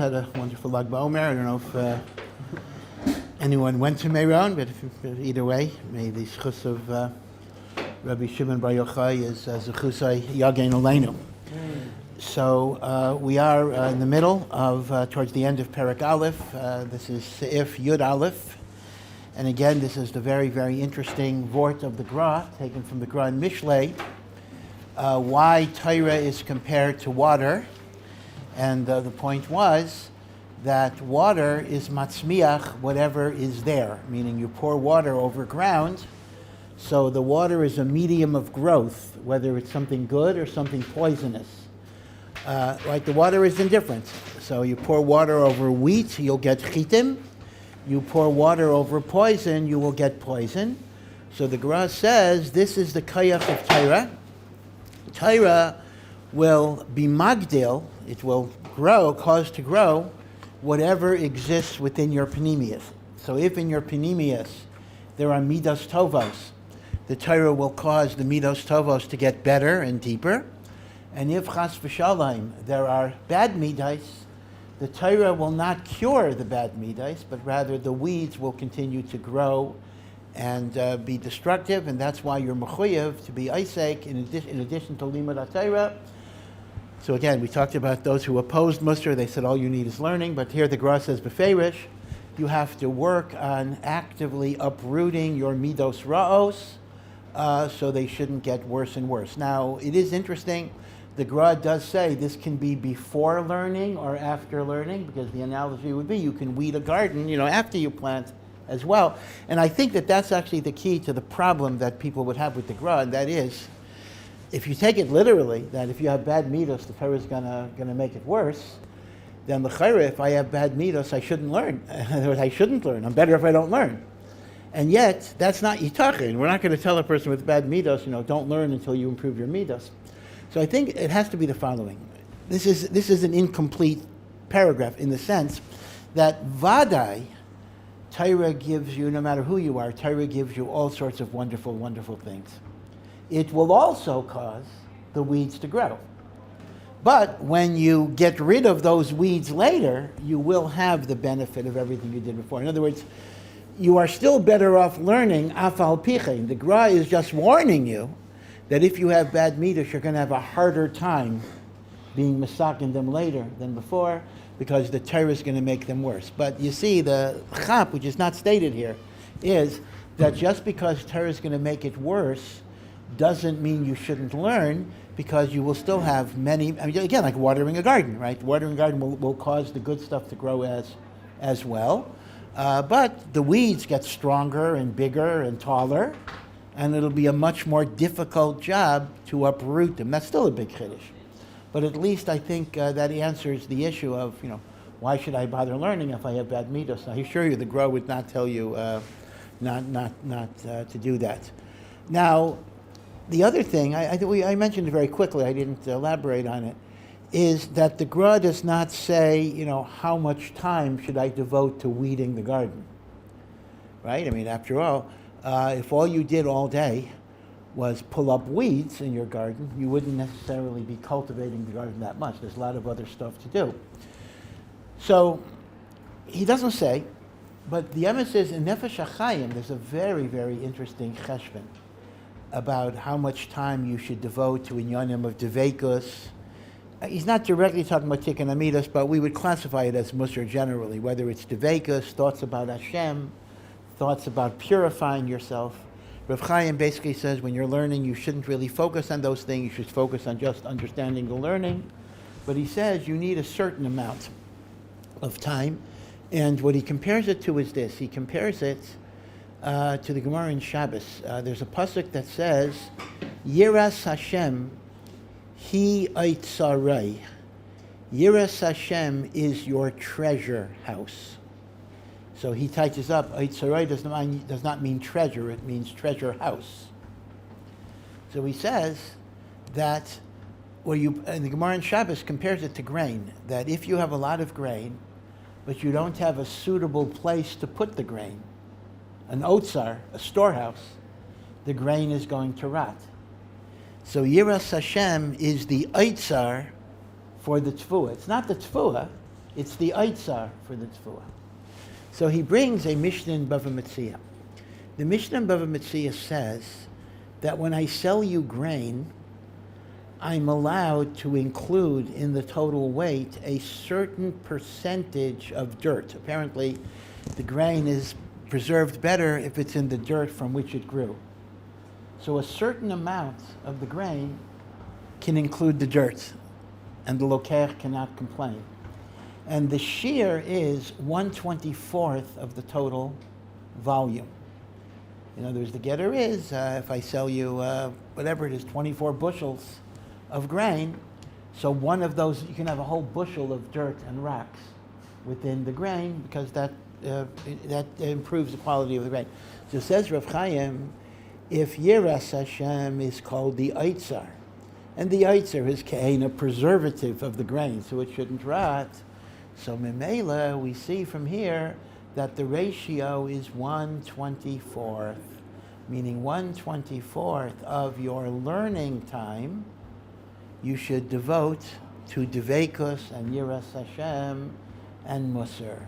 had a wonderful Lag BaOmer. I don't know if anyone went to Meron, but either way, may the zchus of Rabbi Shimon Bar Yochai is zechusai Yagein Aleinu. So we are in the middle of, towards the end of Perek Aleph. This is Seif Yud Aleph. And again, this is the very, very interesting vort of the Gra, taken from the Gra in Mishlei. Why Torah is compared to water. And the point was that water is matzmiach whatever is there, meaning you pour water over ground, so the water is a medium of growth, whether it's something good or something poisonous. Right, the water is indifferent. So you pour water over wheat, you'll get chitim. You pour water over poison, you will get poison. So the Gemara says this is the kayach of Torah. Torah will be magdil, it will grow, cause to grow, whatever exists within your panemius. So if in your panemius there are Midos tovos, the Torah will cause the Midos tovos to get better and deeper. And if chas v'shalom there are bad Midos, the Torah will not cure the bad Midos, but rather the weeds will continue to grow and be destructive, and that's why you're mechuyev to be Isaac in addition to limud HaTorah. So again, we talked about those who opposed mussar. They said all you need is learning, but here the Gra says beferish, you have to work on actively uprooting your midos ra'os, so they shouldn't get worse and worse. Now, it is interesting, the Gra does say this can be before learning or after learning, because the analogy would be you can weed a garden, after you plant as well. And I think that that's actually the key to the problem that people would have with the Gra, and that is, if you take it literally, that if you have bad midos, the Torah is gonna make it worse, then l'chayra, if I have bad midos, I shouldn't learn. I shouldn't learn. I'm better if I don't learn. And yet, that's not yitachin. We're not going to tell a person with bad midos, don't learn until you improve your midos. So I think it has to be the following. This is an incomplete paragraph in the sense that vadai, Torah gives you, no matter who you are, Torah gives you all sorts of wonderful, wonderful things. It will also cause the weeds to grow. But when you get rid of those weeds later, you will have the benefit of everything you did before. In other words, you are still better off learning afal pichein. The Gra is just warning you that if you have bad midos, you're going to have a harder time being masakin them later than before, because the Torah is going to make them worse. But you see, the chap, which is not stated here, is that just because Torah is going to make it worse doesn't mean you shouldn't learn, because you will still have many, again, like watering a garden, right? Watering a garden will cause the good stuff to grow as well. But the weeds get stronger and bigger and taller, and it'll be a much more difficult job to uproot them. That's still a big chiddush. But at least I think that answers the issue of, why should I bother learning if I have bad midos? I assure you the Gra would not tell you not to do that. Now, the other thing, I mentioned it very quickly, I didn't elaborate on it, is that the Gra does not say, how much time should I devote to weeding the garden, right? After all, if all you did all day was pull up weeds in your garden, you wouldn't necessarily be cultivating the garden that much. There's a lot of other stuff to do. So, he doesn't say, but the emes is in Nefesh HaChaim, there's a very, very interesting cheshbon about how much time you should devote to inyanim of devekus. He's not directly talking about tikkun amidas, but we would classify it as mussar generally, whether it's devekus, thoughts about Hashem, thoughts about purifying yourself. Rav Chaim basically says when you're learning, you shouldn't really focus on those things, you should focus on just understanding the learning. But he says you need a certain amount of time, and what he compares it to is this. He compares it to the Gemara in Shabbos. There's a pasuk that says, Yiras Hashem hi eitzarai. Yiras Hashem is your treasure house. So he touches up, eitzarai does not mean treasure, it means treasure house. So he says that, and the Gemara in Shabbos compares it to grain, that if you have a lot of grain, but you don't have a suitable place to put the grain, an otzar, a storehouse, the grain is going to rot. So Yiras Hashem is the otzar for the tefua. It's not the tefua, It's the Eitzar for the Tefillah. So he brings a Mishnah in Bava Metzia. The Mishnah in Bava Metzia says that when I sell you grain, I'm allowed to include in the total weight a certain percentage of dirt. Apparently, the grain is preserved better if it's in the dirt from which it grew. So a certain amount of the grain can include the dirt, and the loker cannot complain. And the shear is 1/24th of the total volume. In other words, the getter is, if I sell you, whatever it is, 24 bushels of grain, so one of those, you can have a whole bushel of dirt and rocks within the grain, because that improves the quality of the grain. So says Rav Chaim, if Yiras Hashem is called the Eitzar, and the Eitzar is a preservative of the grain, so it shouldn't rot, so Memela, we see from here that the ratio is 1/24th, meaning 1/24th of your learning time you should devote to Devekus and Yiras Hashem and mussar.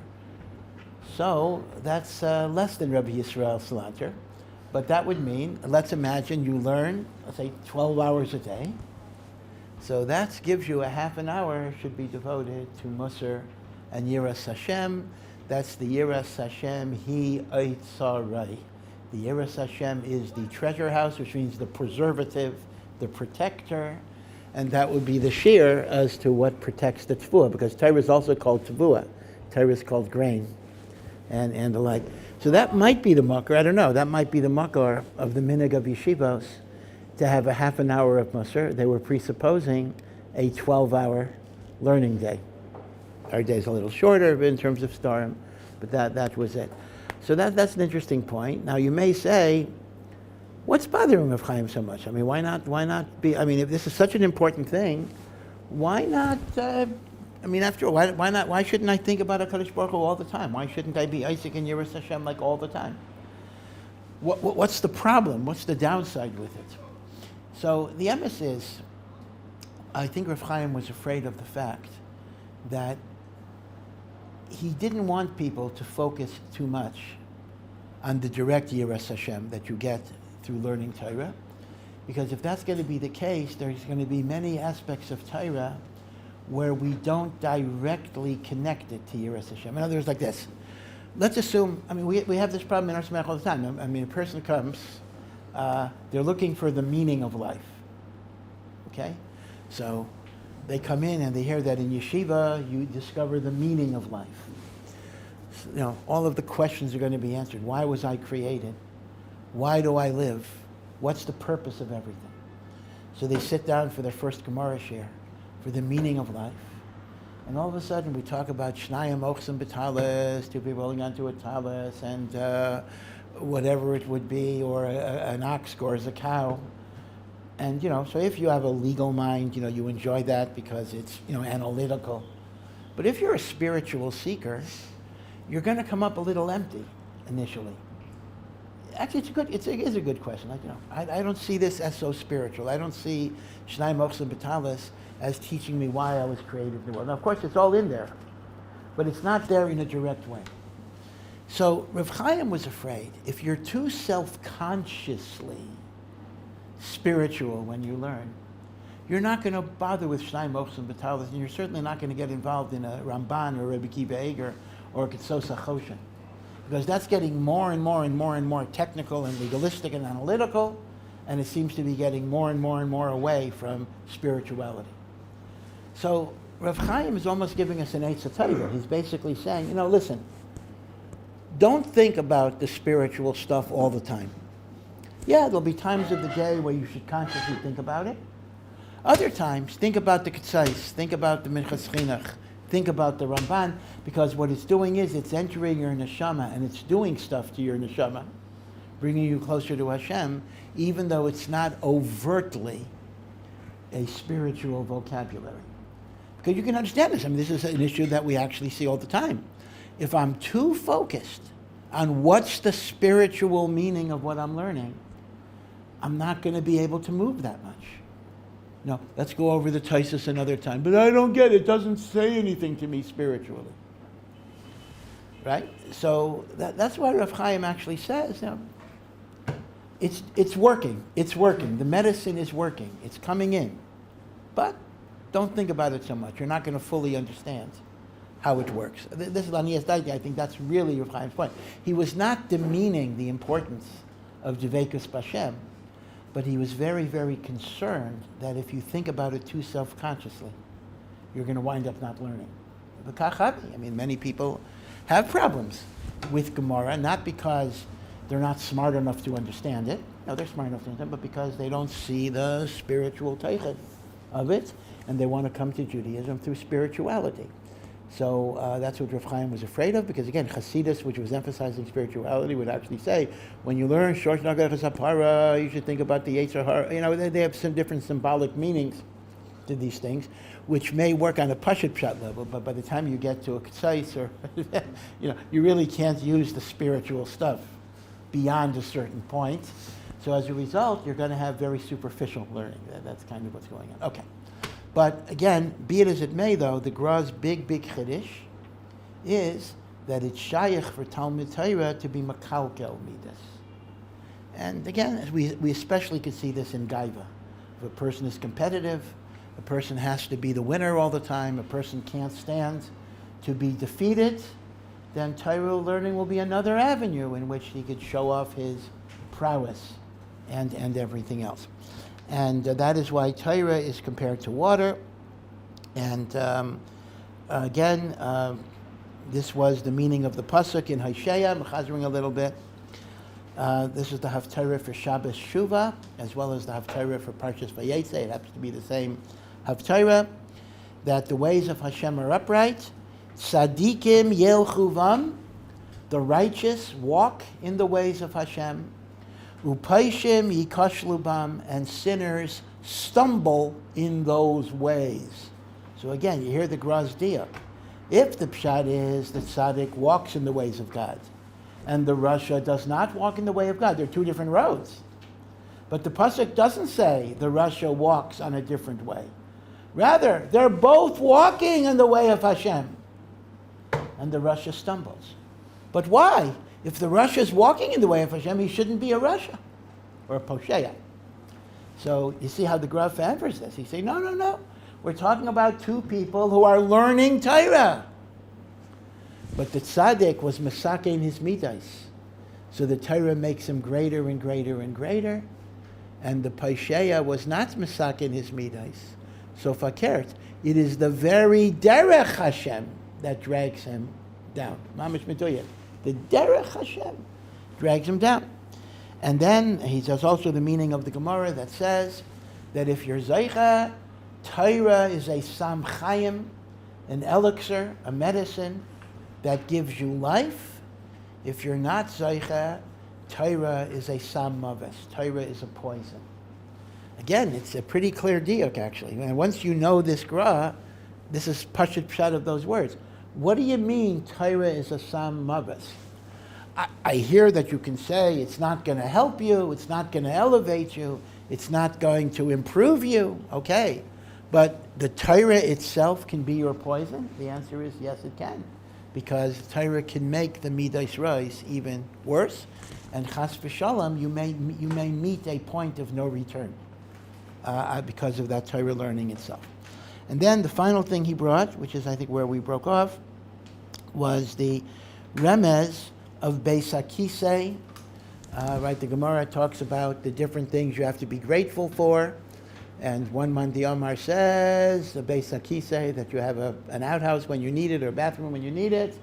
So that's less than Rabbi Yisrael Salanter, but that would mean, let's imagine you learn, let's say 12 hours a day. So that gives you a half an hour should be devoted to mussar and Yiras Hashem. That's the Yiras Hashem, Hi Eitzarai. The Yiras Hashem is the treasure house, which means the preservative, the protector, and that would be the shear as to what protects the tevuah, because Torah is also called tevuah. Torah is called grain, and the like. So that might be the mussar, I don't know, that might be the mussar of the minhag of yeshivos, to have a half an hour of mussar. They were presupposing a 12-hour learning day. Our day's a little shorter in terms of storm, but that was it. So that's an interesting point. Now you may say, what's bothering Rav Chaim so much? I mean, why not be, I mean, if this is such an important thing, why not, after all, why shouldn't I think about HaKadosh Baruch Hu all the time? Why shouldn't I be Isaac and Yiras Hashem like all the time? What's the problem? What's the downside with it? So the emes is, I think Rav Chaim was afraid of the fact that he didn't want people to focus too much on the direct Yiras Hashem that you get through learning Torah, because if that's going to be the case, there's going to be many aspects of Torah where we don't directly connect it to Yiras Hashem. In other words, like this. Let's assume, we have this problem in our Somayach all the time. A person comes, they're looking for the meaning of life. Okay? So they come in and they hear that in yeshiva you discover the meaning of life. So, all of the questions are going to be answered. Why was I created? Why do I live? What's the purpose of everything? So they sit down for their first Gemara share, for the meaning of life. And all of a sudden we talk about Shnayim Ochsim B'Talis, two people holding onto a talis, and whatever it would be, or an ox scores a cow. And, so if you have a legal mind, you enjoy that because it's, analytical. But if you're a spiritual seeker, you're going to come up a little empty initially. Actually, it is a good question. I don't see this as so spiritual. I don't see Shnai Mochsim B'Talis as teaching me why I was created in the world. Now, of course, it's all in there, but it's not there in a direct way. So Rav Chaim was afraid, if you're too self-consciously spiritual when you learn, you're not going to bother with Shnai Mochsim B'Talis, and you're certainly not going to get involved in a Ramban or a Rebbe Kiva Eger or a Ketzosa Choshen, because that's getting more and more and more and more technical and legalistic and analytical, and it seems to be getting more and more and more away from spirituality. So Rav Chaim is almost giving us an Eitz HaTorah. He's basically saying, listen, don't think about the spiritual stuff all the time. Yeah, there'll be times of the day where you should consciously think about it. Other times, think about the Ketzais, think about the Minchas Chinuch, think about the Ramban, because what it's doing is it's entering your neshama and it's doing stuff to your neshama, bringing you closer to Hashem, even though it's not overtly a spiritual vocabulary. Because you can understand this. This is an issue that we actually see all the time. If I'm too focused on what's the spiritual meaning of what I'm learning, I'm not going to be able to move that much. No, let's go over the Taisus another time. But I don't get it. It doesn't say anything to me spiritually. Right? So that's why Rav Chaim actually says, it's working. It's working. The medicine is working. It's coming in. But don't think about it so much. You're not going to fully understand how it works. This is Lanias Daiti. I think that's really Rav Chaim's point. He was not demeaning the importance of Dveikus B'Hashem, but he was very, very concerned that if you think about it too self-consciously, you're going to wind up not learning. I mean, many people have problems with Gemara, not because they're not smart enough to understand it. No, they're smart enough to understand it, but because they don't see the spiritual teichad of it, and they want to come to Judaism through spirituality. So that's what Rav Chaim was afraid of, because again, Hasidus, which was emphasizing spirituality, would actually say, when you learn Shosh Nagach Sapara, you should think about the Yetzer Hara. You know, they have some different symbolic meanings to these things, which may work on a Pashut Pshat level, but by the time you get to a Ktsais, or you really can't use the spiritual stuff beyond a certain point. So as a result, you're going to have very superficial learning. That's kind of what's going on. Okay. But again, be it as it may, though, the Gra's big chiddush is that it's shayach for Talmud Torah to be makalkel midas. And again, we especially could see this in Gaiva. If a person is competitive, a person has to be the winner all the time, a person can't stand to be defeated, then Torah learning will be another avenue in which he could show off his prowess and everything else. And that is why Torah is compared to water. And again, this was the meaning of the pasuk in Hosea. I'm chazering a little bit. This is the Haftarah for Shabbos Shuvah, as well as the Haftarah for Parshas Vayetze. It happens to be the same Haftarah, that the ways of Hashem are upright. Tzadikim yelchuvam, the righteous walk in the ways of Hashem. Upaishim yikashlu bam, and sinners stumble in those ways. So again, you hear the Graz Diak. If the pshat is that tzaddik walks in the ways of God, and the Rasha does not walk in the way of God, they're two different roads. But the pasuk doesn't say the Rasha walks on a different way. Rather, they're both walking in the way of Hashem, and the Rasha stumbles. But why? If the Rasha is walking in the way of Hashem, he shouldn't be a Rasha or a Posheya. So you see how the Graf answers this. He says, no. We're talking about two people who are learning Torah. But the tzaddik was Masake in his Midos. So the Torah makes him greater and greater and greater. And the Posheya was not Masake in his Midos. So fakert, it is the very Derech Hashem that drags him down. Mamish Medoyek. The Derech Hashem drags him down. And then he says also the meaning of the Gemara that says that if you're Zeicha, Torah is a Sam Chayim, an elixir, a medicine that gives you life. If you're not Zeicha, Torah is a Sam Maves. Torah is a poison. Again, it's a pretty clear diuk, actually. And once you know this Gra, this is Pashut Pshat of those words. What do you mean Torah is a Sam Maves? I hear that you can say it's not going to help you, it's not going to elevate you, it's not going to improve you. Okay. But the Torah itself can be your poison? The answer is yes, it can. Because Torah can make the Midos rise even worse. And Chas v'shalom, you may meet a point of no return because of that Torah learning itself. And then the final thing he brought, which is I think where we broke off, was the remez of Beis HaKisei. Right, the Gemara talks about the different things you have to be grateful for. And one Mandi Amar says, the Beis HaKisei, that you have an outhouse when you need it or a bathroom when you need it.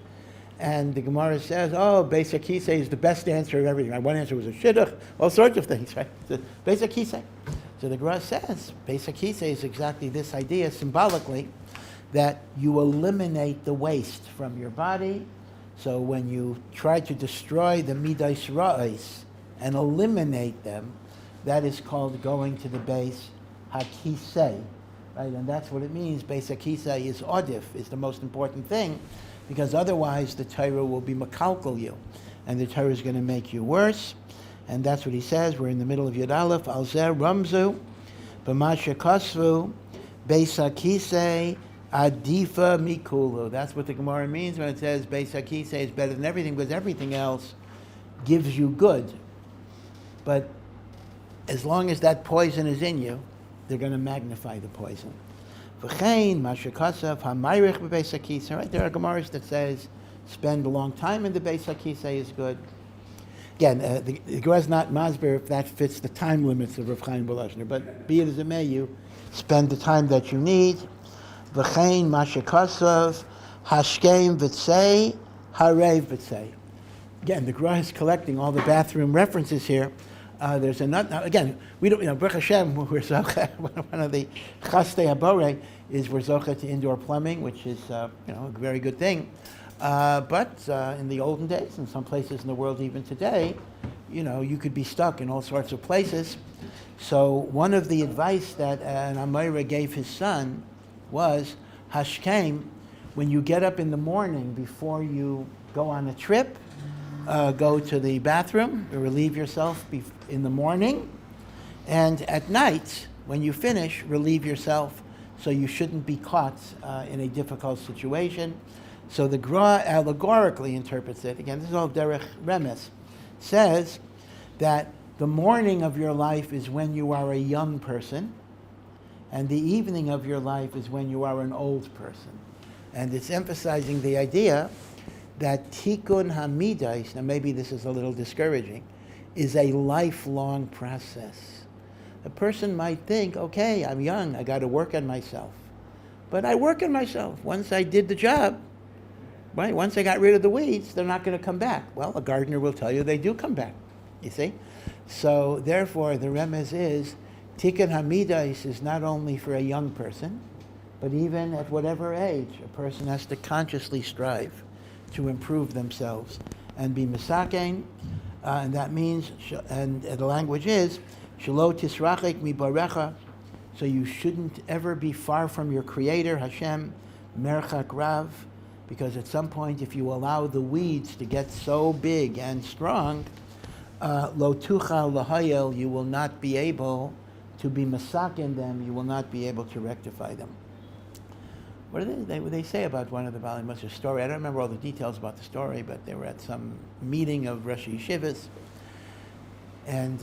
And the Gemara says, Beis HaKisei is the best answer of everything. One answer was a shidduch, all sorts of things, right? So, Beis HaKisei. So the Gemara says, Beis HaKisei is exactly this idea, symbolically, that you eliminate the waste from your body. So when you try to destroy the Midos Ra'is and eliminate them, that is called going to the Beis HaKisei, right? And that's what it means. Beis HaKisei is odif, is the most important thing, because otherwise the Torah will be makalkel you, and the Torah is going to make you worse. And that's what he says. We're in the middle of Yud Aleph. Al Zer Ramzu B'masha kosvu, beis hakisei adifa mikulu. That's what the Gemara means when it says beis hakisei is better than everything, because everything else gives you good. But as long as that poison is in you, they're going to magnify the poison. V'chein masha kasav hamayich b'beis hakisei. Right, there are Gemaras that says spend a long time in the beis hakisei is good. Again, the Gemara is not masber if that fits the time limits of Rav Chaim Volozhiner, but be it as it may, you spend the time that you need. V'chein masha kasav hashkem v'tzei harev v'tzei. Again, the Gemara is collecting all the bathroom references here. There's another. Again, we don't. Baruch Hashem, we're zocha. One of the chastei habore is we're zocha to indoor plumbing, which is a very good thing. But in the olden days, in some places in the world even today, you could be stuck in all sorts of places. So one of the advice that an Amira gave his son was hashkem. When you get up in the morning before you go on a trip, go to the bathroom, relieve yourself in the morning, and at night, when you finish, relieve yourself so you shouldn't be caught in a difficult situation. So the Gra allegorically interprets it, again, this is all derech remes, says that the morning of your life is when you are a young person, and the evening of your life is when you are an old person. And it's emphasizing the idea that tikkun hamidos, now maybe this is a little discouraging, is a lifelong process. A person might think, okay, I'm young, I got to work on myself. But I work on myself. Once I did the job, right? Once I got rid of the weeds, they're not going to come back. Well, a gardener will tell you they do come back, you see? So therefore, the remez is, tikkun hamidos is not only for a young person, but even at whatever age, a person has to consciously strive to improve themselves and be misakein, and that means, and the language is, shelo tisrachek mibarecha, so you shouldn't ever be far from your Creator, Hashem, merchak rav, because at some point, if you allow the weeds to get so big and strong, lo tuchal lahayel, you will not be able to be misakein them, you will not be able to rectify them. What do they say about one of the Baalei Mussar story? I don't remember all the details about the story, but they were at some meeting of Rosh Yeshivas, and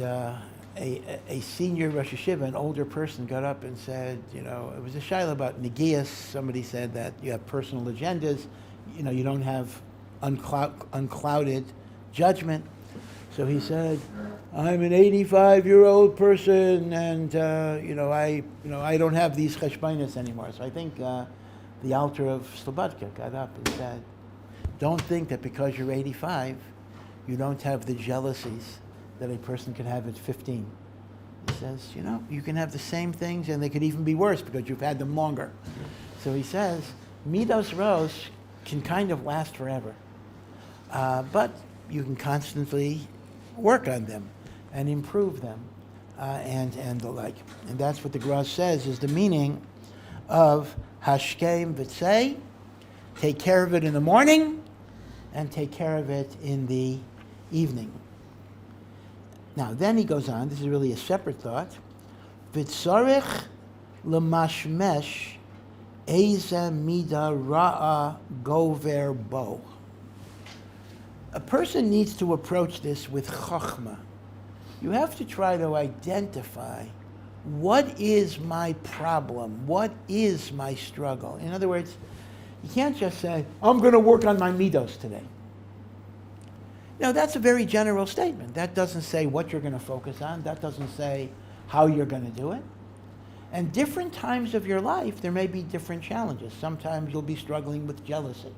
a senior Rosh Yeshiva, an older person, got up and said, it was a shaila about negias. Somebody said that you have personal agendas, you don't have unclouded judgment. So he said, I'm an 85-year-old person, and I don't have these cheshbainis anymore. So I think the Alter of Slobodka got up and said, don't think that because you're 85, you don't have the jealousies that a person can have at 15. He says, you can have the same things, and they could even be worse because you've had them longer. So he says, Midos Rosh can kind of last forever, but you can constantly work on them and improve them, and the like. And that's what the Gemara says is the meaning of hashkem v'tzei, take care of it in the morning and take care of it in the evening. Now, then he goes on, this is really a separate thought, v'tzorich l'mashmesh eze mida ra'a gover bo. A person needs to approach this with chachma. You have to try to identify what is my problem, what is my struggle. In other words, you can't just say, I'm going to work on my midos today. That's a very general statement. That doesn't say what you're going to focus on. That doesn't say how you're going to do it. And different times of your life, there may be different challenges. Sometimes you'll be struggling with jealousy.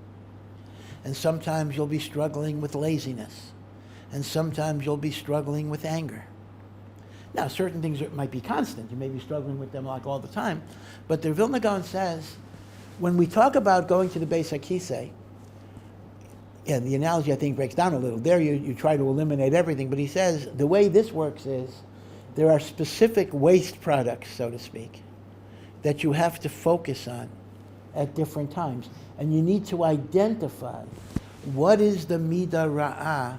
And sometimes you'll be struggling with laziness. And sometimes you'll be struggling with anger. Now, certain things might be constant. You may be struggling with them like all the time. But the Vilna Gaon says, when we talk about going to the Beis HaKisei, and the analogy I think breaks down a little. There you try to eliminate everything. But he says the way this works is there are specific waste products, so to speak, that you have to focus on at different times. And you need to identify what is the midah ra'ah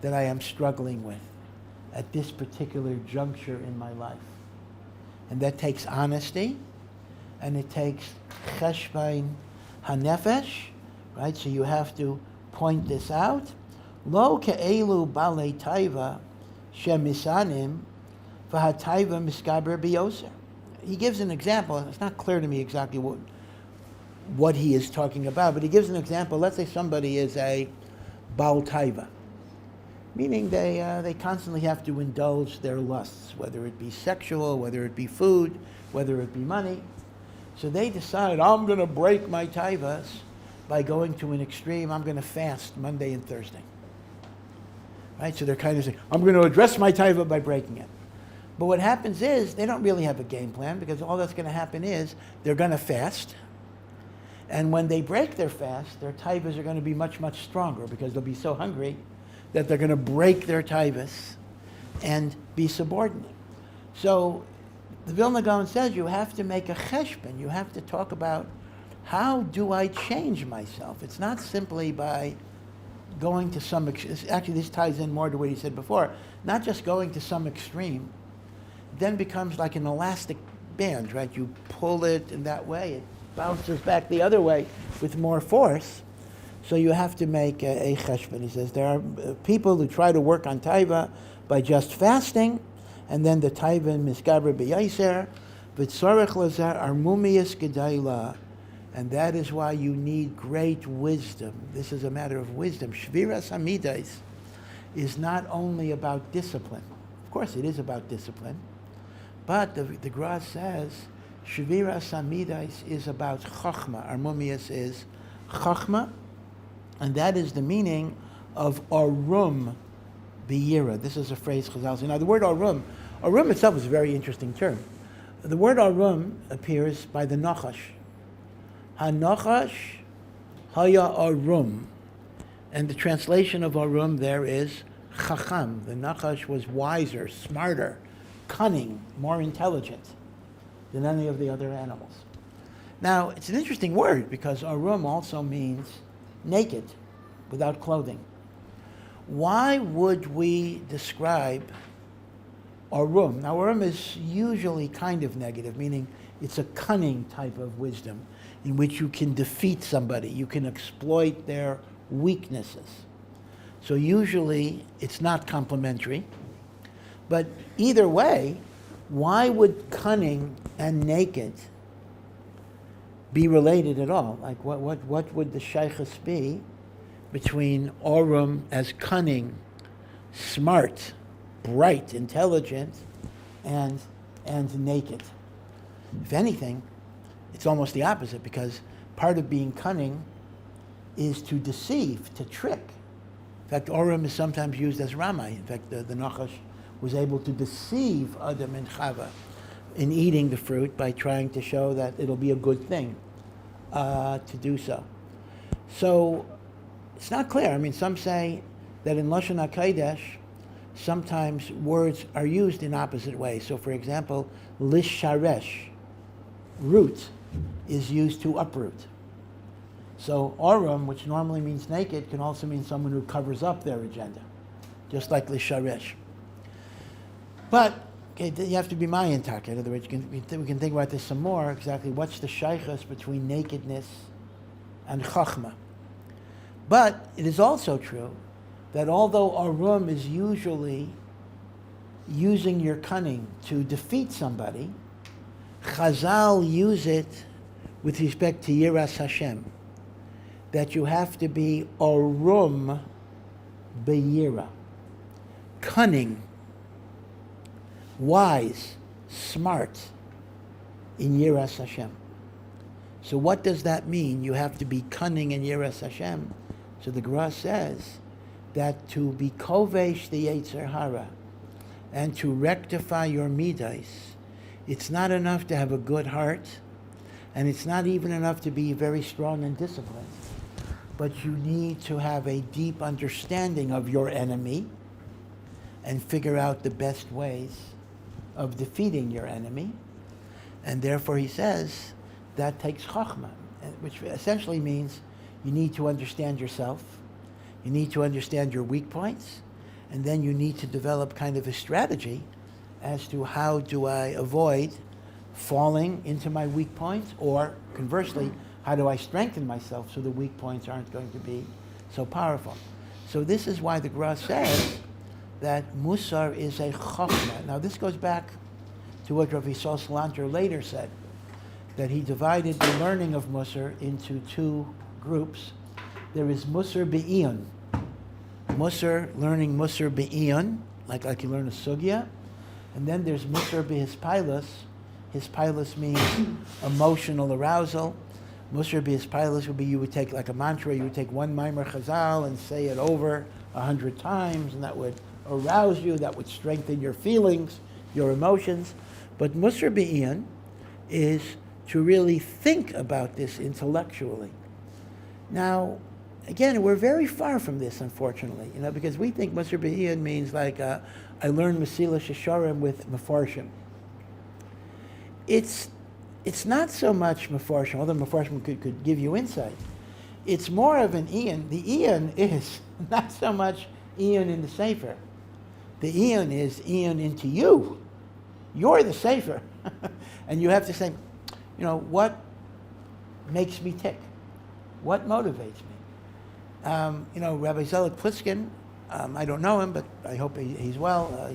that I am struggling with at this particular juncture in my life. And that takes honesty, and it takes cheshbon hanefesh, right? So you have to point this out. Lo ke'elu balei taiva shemisanim v'hataiva miskaber biyoser. He gives an example. It's not clear to me exactly what he is talking about, but he gives an example. Let's say somebody is a baal taiva, meaning they constantly have to indulge their lusts, whether it be sexual, whether it be food, whether it be money. So they decide, I'm going to break my taivas by going to an extreme. I'm going to fast Monday and Thursday. Right? So they're kind of saying, I'm going to address my taiva by breaking it. But what happens is they don't really have a game plan, because all that's going to happen is they're going to fast. And when they break their fast, their taivas are going to be much, much stronger, because they'll be so hungry that they're going to break their taivas and be subordinate. So the Vilna Gaon says you have to make a cheshbon. You have to talk about, how do I change myself? It's not simply by going to some, actually this ties in more to what he said before, not just going to some extreme, then becomes like an elastic band, right? You pull it in that way, it bounces back the other way with more force. So you have to make a cheshbon. He says there are people who try to work on taiva by just fasting, and then the taiva miskaber b'yaser, v'tzorech lazar armumius gedayla, and that is why you need great wisdom. This is a matter of wisdom. Shviras hamidais is not only about discipline. Of course, it is about discipline, but the Gra says Shviras hamidais is about chachma. Armumius is chachma, and that is the meaning of arum biyira. This is a phrase Chazal says. Now, the word arum itself is a very interesting term. The word arum appears by the Nachash. Ha-Nachash haya arum. And the translation of arum there is chacham. The Nachash was wiser, smarter, cunning, more intelligent than any of the other animals. Now, it's an interesting word, because arum also means naked, without clothing. Why would we describe arum? Now, arum is usually kind of negative, meaning it's a cunning type of wisdom in which you can defeat somebody, you can exploit their weaknesses. So usually it's not complimentary. But either way, why would cunning and naked be related at all? Like, what would the shaykhus be between arum as cunning, smart, bright, intelligent, and naked? If anything, it's almost the opposite, because part of being cunning is to deceive, to trick. In fact, arum is sometimes used as ramai. In fact, the Nachash was able to deceive Adam and Chava in eating the fruit by trying to show that it'll be a good thing to do so. So it's not clear. I mean, some say that in Lashon HaKodesh, sometimes words are used in opposite ways. So, for example, lisharesh, root, is used to uproot. So arum, which normally means naked, can also mean someone who covers up their agenda, just like lisharesh. But okay, you have to be mayan taka. In other words, we can think about this some more. Exactly, what's the shaykhus between nakedness and chachma? But it is also true that although arum is usually using your cunning to defeat somebody, Chazal use it with respect to Yiras Hashem, that you have to be arum beyira, cunning, wise, smart in Yiras Hashem. So what does that mean? You have to be cunning in Yiras Hashem. So the Gemara says that to be kovesh the Yetzer Hara and to rectify your Midos, it's not enough to have a good heart, and it's not even enough to be very strong and disciplined, but you need to have a deep understanding of your enemy and figure out the best ways of defeating your enemy. And therefore he says that takes chachma, which essentially means you need to understand yourself, you need to understand your weak points, and then you need to develop kind of a strategy as to how do I avoid falling into my weak points, or conversely, how do I strengthen myself so the weak points aren't going to be so powerful? So this is why the Gemara says that mussar is a chachma. Now this goes back to what Rav Yisrael Salanter later said, that he divided the learning of mussar into two groups. There is mussar be'iyun. Learning mussar be'iyun, like you learn a sugya. And then there's mussar be'hispilus. Hispilus means emotional arousal. Mussar be'hispilus would be, you would take like a mantra, you would take one Maimer Chazal and say it over 100 times, and that would arouse you, that would strengthen your feelings, your emotions. But mussar be'iyun is to really think about this intellectually. Now, again, we're very far from this, unfortunately, because we think mussar be'iyun means like, I learned Mesilas Yesharim with Mefarshim. It's not so much Mefarshim, although Mefarshim could give you insight. It's more of an iyun. The iyun is not so much iyun in the sefer. The iyun is iyun into you. You're the sefer. And you have to say, what makes me tick? What motivates me? Rabbi Zelik Pliskin, I don't know him, but I hope he's well.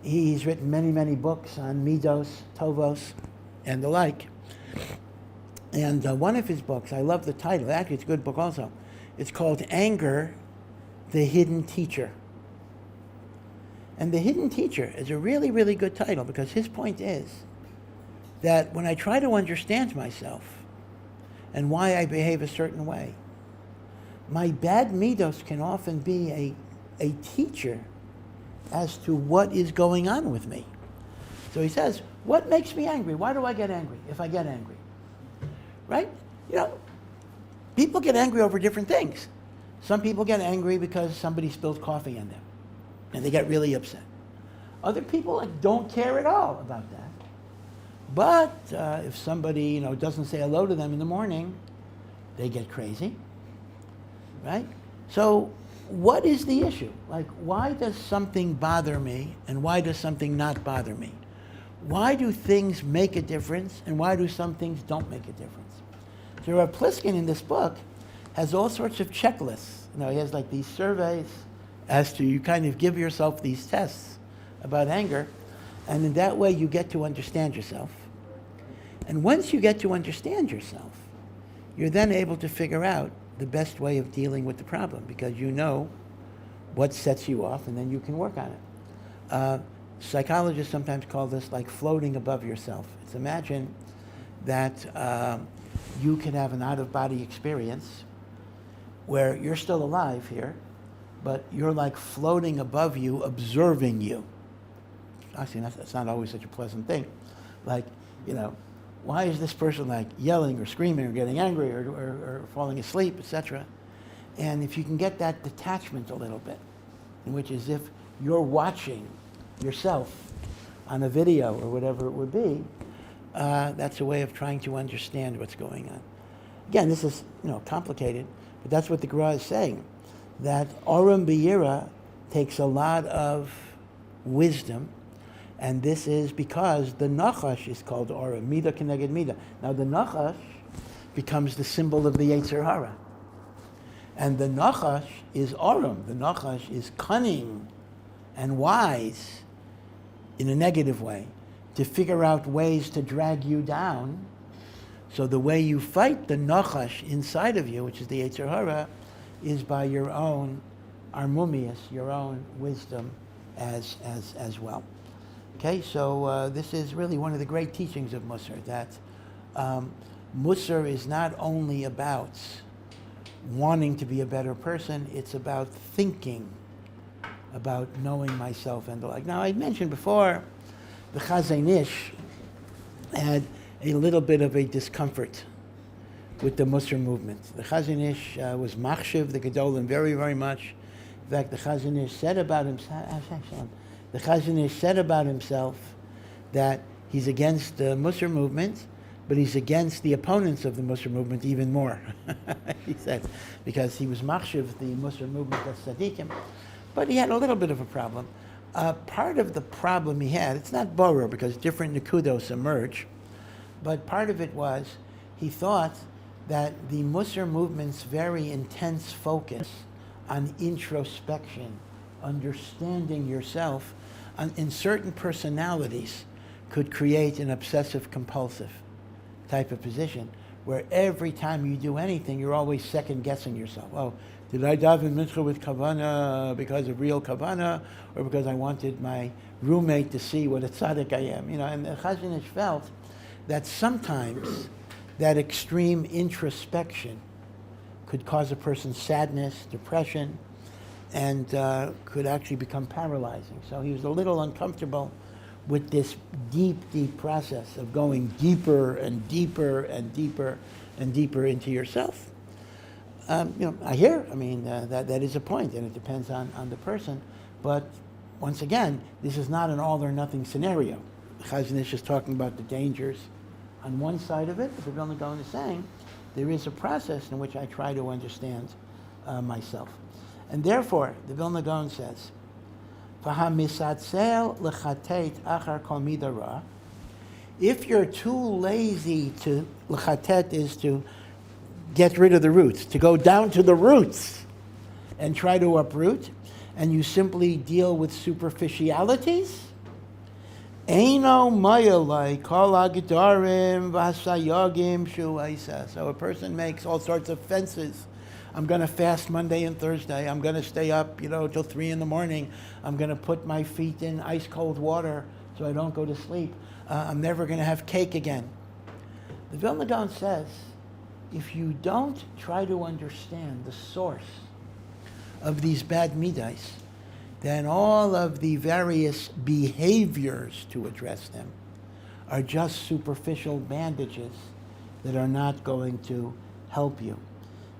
He's written many, many books on Midos, Tovos, and the like. And one of his books, I love the title, actually it's a good book also. It's called Anger, the Hidden Teacher. And The Hidden Teacher is a really, really good title, because his point is that when I try to understand myself and why I behave a certain way, my bad midos can often be a teacher as to what is going on with me. So he says, what makes me angry? Why do I get angry if I get angry? Right? People get angry over different things. Some people get angry because somebody spilled coffee on them, and they get really upset. Other people don't care at all about that. But if somebody doesn't say hello to them in the morning, they get crazy. Right? So what is the issue? Like, why does something bother me and why does something not bother me? Why do things make a difference and why do some things don't make a difference? So Rav Pliskin in this book has all sorts of checklists. He has like these surveys as to, you kind of give yourself these tests about anger, and in that way you get to understand yourself. And once you get to understand yourself, you're then able to figure out the best way of dealing with the problem, because you know what sets you off and then you can work on it. Psychologists sometimes call this like floating above yourself. It's imagine that you can have an out-of-body experience where you're still alive here, but you're like floating above you, observing you. Actually, that's not always such a pleasant thing. Like, why is this person like yelling or screaming or getting angry or falling asleep, etc.? And if you can get that detachment a little bit, in which is if you're watching yourself on a video or whatever it would be, that's a way of trying to understand what's going on. Again, this is complicated, but that's what the Gemara is saying, that Orim B'Yira takes a lot of wisdom, and this is because the Nachash is called Orim, Mida Keneged Mida. Now the Nachash becomes the symbol of the Yetzer Hara. And the Nachash is Orim. The Nachash is cunning and wise in a negative way to figure out ways to drag you down. So the way you fight the Nachash inside of you, which is the Yetzer Hara, is by your own armumius, your own wisdom as well. Okay, so this is really one of the great teachings of mussar, that mussar is not only about wanting to be a better person, it's about thinking, about knowing myself and the like. Now, I mentioned before, the Chazon Ish had a little bit of a discomfort with the mussar movement. The Chazon Ish was machshiv the Gedolim very, very much. In fact, the Chazon Ish said about himself, that he's against the mussar movement, but he's against the opponents of the mussar movement even more. He said, because he was machshiv the mussar movement as tzaddikim, but he had a little bit of a problem. Part of the problem he had, it's not borrow because different nekudos emerge, but part of it was he thought that the mussar movement's very intense focus on introspection, understanding yourself, in certain personalities could create an obsessive compulsive type of position where every time you do anything, you're always second guessing yourself. Oh, did I daven mincha with kavana because of real kavana, or because I wanted my roommate to see what a tzaddik I am? And the Chazon Ish felt that sometimes that extreme introspection could cause a person sadness, depression, and could actually become paralyzing. So he was a little uncomfortable with this deep, deep process of going deeper and deeper and deeper and deeper into yourself. I hear, that is a point, and it depends on the person. But once again, this is not an all or nothing scenario. Chazon Ish is talking about the dangers on one side of it, but the Vilna Gaon is saying there is a process in which I try to understand myself. And therefore, the Vilna Gaon says, if you're too lazy to, l'chatet is to get rid of the roots, to go down to the roots and try to uproot, and you simply deal with superficialities, Eino mayalai kol hagdarim v'hasayagim shu'aisa. So a person makes all sorts of fences. I'm going to fast Monday and Thursday. I'm going to stay up, till 3 in the morning. I'm going to put my feet in ice cold water so I don't go to sleep. I'm never going to have cake again. The Vilna Gaon says, if you don't try to understand the source of these bad midas, then all of the various behaviors to address them are just superficial bandages that are not going to help you.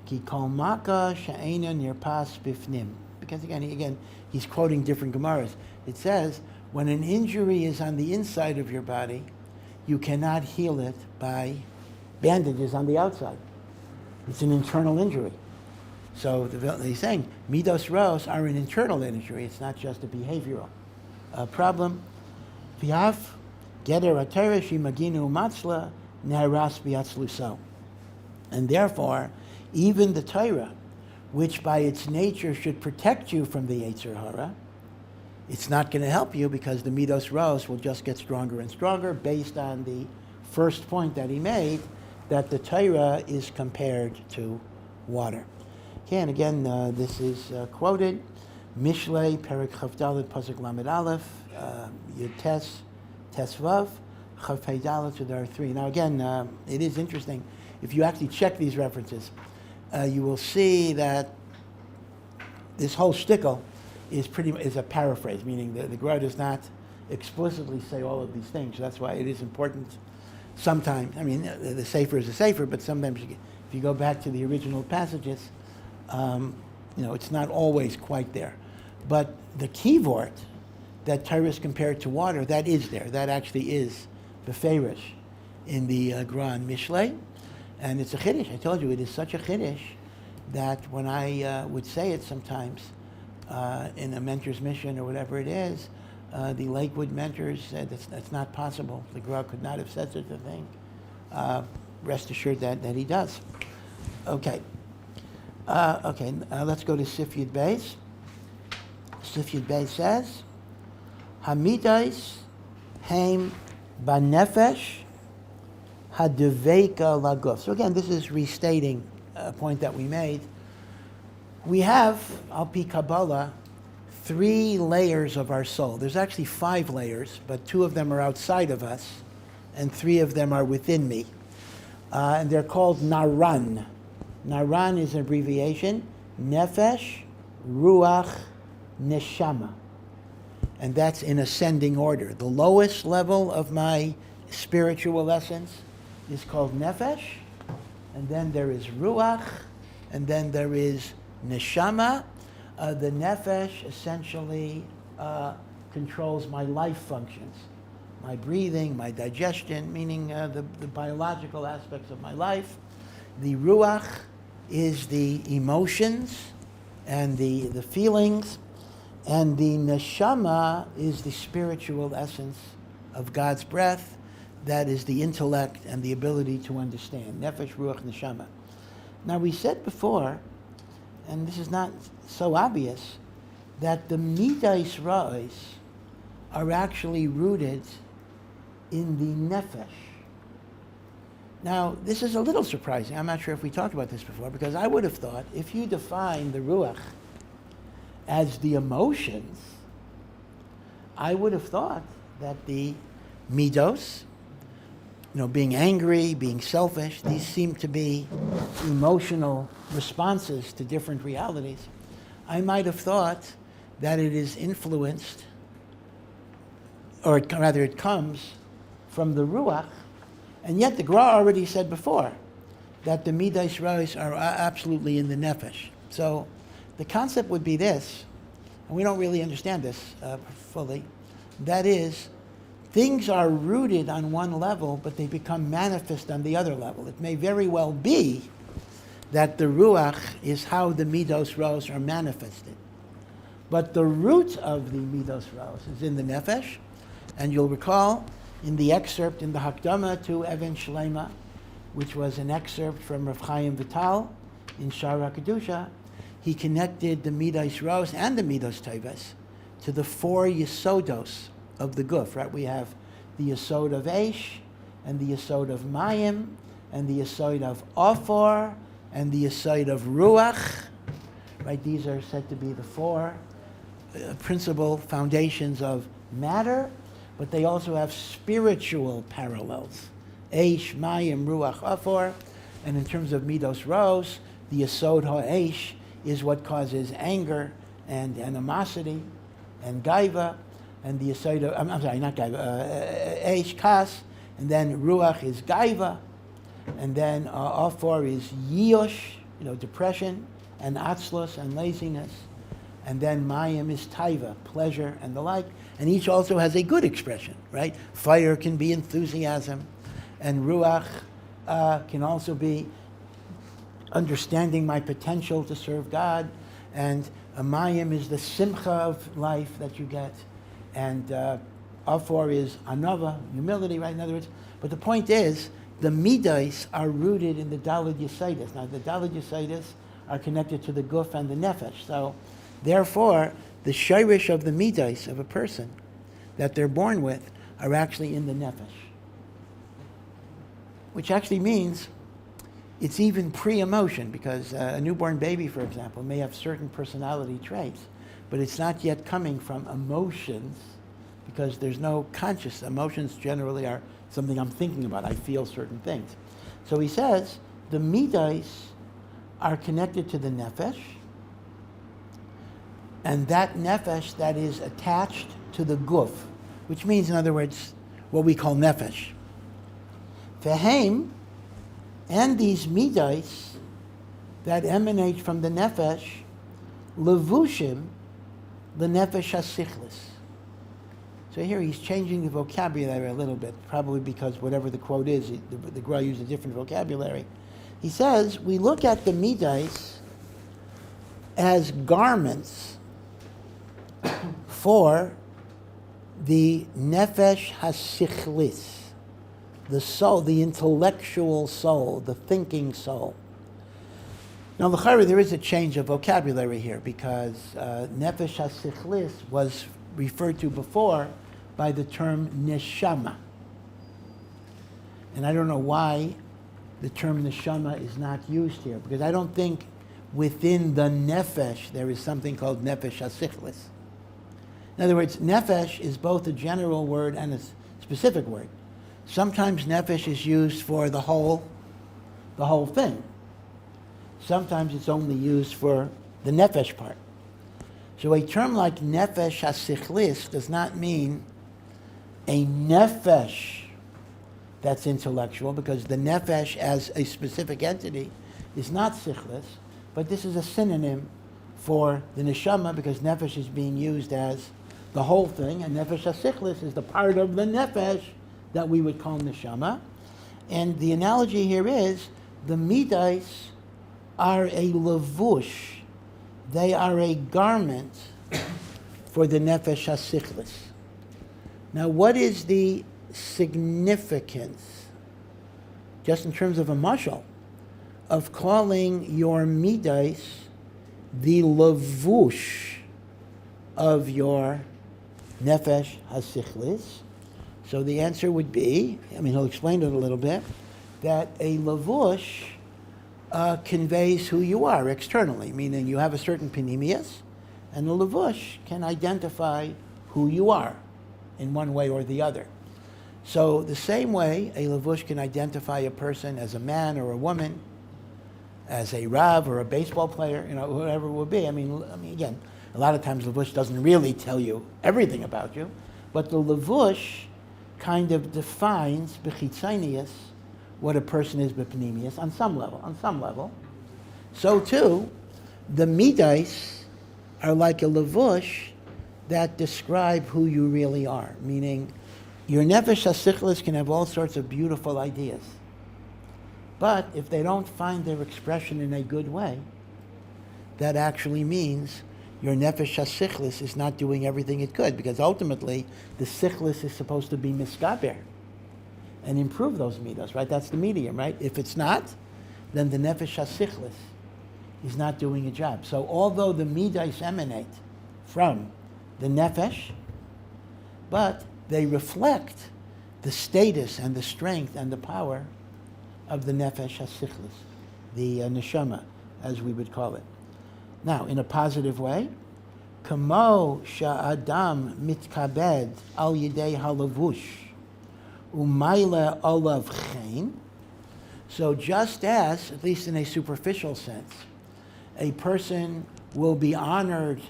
Ki kol maka she'eina nirpas bifnim. Because again, he's quoting different Gemaras. It says, when an injury is on the inside of your body, you cannot heal it by bandages on the outside. It's an internal injury. So he's saying Midos Ros are an internal injury. It's not just a behavioral problem. V'haf geder atera shimaginu matzla neharas biatzluso. And therefore, even the Torah, which by its nature should protect you from the Yetzer Hara, it's not going to help you because the Midos Ros will just get stronger and stronger based on the first point that he made, that the Torah is compared to water. Okay, and again, this is quoted, Mishlei, Perek Chavdalet, Pasuk Lamed Aleph, Yud Tes, Vav, Chav Pei Dalet, so there are 3. Now again, it is interesting. If you actually check these references, you will see that this whole shtickle is a paraphrase, meaning the Gemara does not explicitly say all of these things. So that's why it is important sometimes. The Sefer is a Sefer, but sometimes if you go back to the original passages, it's not always quite there. But the key word that Torah is compared to water, that is there. That actually is beferish in the Gran Mishlei. And it's a chiddush. I told you, it is such a chiddush that when I would say it sometimes in a mentor's mission or whatever it is, the Lakewood mentors said that's not possible. The Gra could not have said such a thing. Rest assured that he does. Okay. Let's go to Sif Yud Beis. Sif Yud Beis says, Hamidais heim banefesh hadeveka laguf. So again, this is restating a point that we made. We have, al pi Kabbalah, 3 layers of our soul. There's actually 5 layers, but 2 of them are outside of us, and 3 of them are within me. And they're called Naran. Naran is an abbreviation, Nefesh, Ruach, Neshama. And that's in ascending order. The lowest level of my spiritual essence is called Nefesh, and then there is Ruach, and then there is Neshama. The Nefesh essentially controls my life functions, my breathing, my digestion, meaning the biological aspects of my life. The Ruach is the emotions and the feelings, And the neshama is the spiritual essence of God's breath. That is the intellect and the ability to understand. Nefesh, ruach, neshama. Now we said before, and this is not so obvious, that the midas ra'os are actually rooted in the nefesh. Now, this is a little surprising. I'm not sure if we talked about this before, because I would have thought if you define the ruach as the emotions, I would have thought that the midos, being angry, being selfish, these seem to be emotional responses to different realities. I might have thought that it is influenced, or rather it comes from the ruach, and yet the Gemara already said before that the midas ra'os are absolutely in the nefesh. So the concept would be this, and we don't really understand this fully, that is, things are rooted on one level, but they become manifest on the other level. It may very well be that the ruach is how the midos ra'os are manifested. But the root of the midos ra'os is in the nefesh, and you'll recall in the excerpt in the Hakdama to Even Shelaima, which was an excerpt from Rav Chaim Vital in Shara Kedusha, he connected the midos ra'os and the midos teves to the four yesodos of the guf, right? We have the yesod of Eish, and the yesod of Mayim, and the yesod of Ophor, and the yesod of Ruach, right? These are said to be the four principal foundations of matter, but they also have spiritual parallels. Eish, Mayim, Ruach, Ophor, and in terms of midos ra'os, the yesod ha'eish is what causes anger and animosity and gaiva, and the yesod of, I'm sorry, not gaiva, eish, kas, and then ruach is gaiva, and then ophor is yosh, depression, and atzlos and laziness, and then mayim is taiva, pleasure and the like, and each also has a good expression, right? Fire can be enthusiasm, and ruach can also be understanding my potential to serve God, and mayim is the simcha of life that you get, and Afor is anava, humility, right? In other words, but the point is, the midas are rooted in the daled yesodis. Now, the daled yesodis are connected to the guf and the nefesh. So, therefore, the shirish of the midas of a person that they're born with are actually in the nefesh, which actually means it's even pre-emotion, because a newborn baby, for example, may have certain personality traits, but it's not yet coming from emotions, because there's no conscious. Emotions generally are something I'm thinking about. I feel certain things. So he says the midas are connected to the nefesh, and that nefesh that is attached to the guf, which means, in other words, what we call nefesh. Vehem, and these midas that emanate from the nefesh, levushim, the nefesh hasichlis. So here he's changing the vocabulary a little bit, probably because whatever the quote is, the Gemara used a different vocabulary. He says, we look at the midas as garments for the nefesh hasichlis, the soul, the intellectual soul, the thinking soul. Now, l'chari, there is a change of vocabulary here, because nefesh hasichlis was referred to before by the term neshama. And I don't know why the term neshama is not used here, because I don't think within the nefesh there is something called nefesh hasichlis. In other words, nefesh is both a general word and a specific word. Sometimes nefesh is used for the whole thing. Sometimes it's only used for the nefesh part. So a term like nefesh hasichlis does not mean a nefesh that's intellectual, because the nefesh as a specific entity is not sichlis, but this is a synonym for the neshama, because nefesh is being used as the whole thing, and nefesh hasichlis is the part of the nefesh that we would call neshama. And the analogy here is the midas are a levush. They are a garment for the nefesh hasichlis. Now, what is the significance, just in terms of a mashal, of calling your midos the lavush of your nefesh hasichlis? So the answer would be, he'll explain it a little bit, that a lavush conveys who you are externally, meaning you have a certain panemius, and the lavush can identify who you are in one way or the other. So the same way a lavush can identify a person as a man or a woman, as a rav or a baseball player, whoever it will be. Again, a lot of times lavush doesn't really tell you everything about you, but the lavush kind of defines b'chitzonius what a person is b'panemius on some level. So too, the midos are like a lavush that describe who you really are, meaning your nefesh hasichlis can have all sorts of beautiful ideas. But if they don't find their expression in a good way, that actually means your nefesh hasichlis is not doing everything it could, because ultimately the sichlis is supposed to be miskaber and improve those midos, right? That's the medium, right? If it's not, then the nefesh hasichlis is not doing a job. So although the midos emanate from the nefesh, but they reflect the status and the strength and the power of the nefesh hasichlis, the neshama, as we would call it. Now, in a positive way, kamo sha'adam mitkabed al yidei halavush umayla olav chen. So just as, at least in a superficial sense, a person will be honored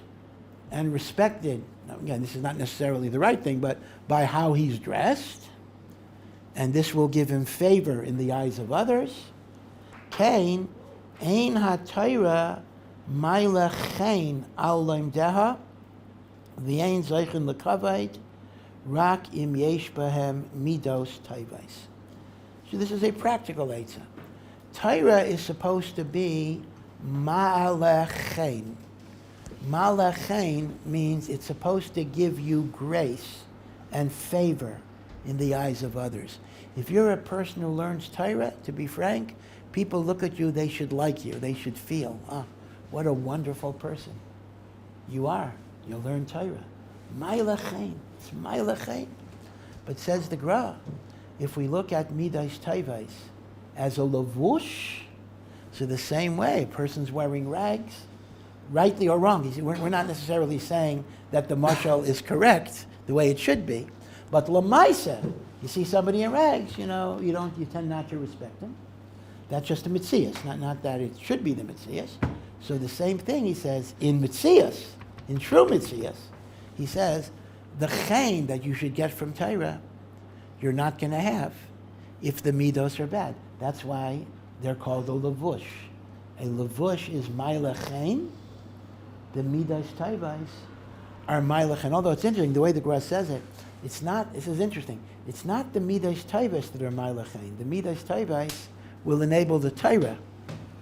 and respected, now again, this is not necessarily the right thing, but by how he's dressed, and this will give him favor in the eyes of others. Kain, ein ha-Torah mayla chen al lemdeha, v'ein zeichen lekaved, rak im yesh bahem midos tayvais. So this is a practical eitzah. Torah is supposed to be ma'alechein. Ma'alechein means it's supposed to give you grace and favor in the eyes of others. If you're a person who learns Torah, to be frank, people look at you, they should like you. They should feel, what a wonderful person you are. You learn Torah. Ma'alechein. It's ma'alechein. But says the Gra, if we look at midas tayvais as a lavush, so the same way, a person's wearing rags, rightly or wrong. We're not necessarily saying that the mashal is correct the way it should be, but lamaisa, you see somebody in rags, you tend not to respect him. That's just a mitzias, not that it should be the mitzias. So the same thing he says in mitzias, in true mitzias, he says the chen that you should get from Torah, you're not going to have if the midos are bad. That's why they're called a lavush. A lavush is ma'alechein. The midas tayvais are ma'alechein. Although it's interesting, the way the Gemara says it, it's not, this is interesting, it's not the midas tayvais that are ma'alechein. The midas tayvais will enable the Torah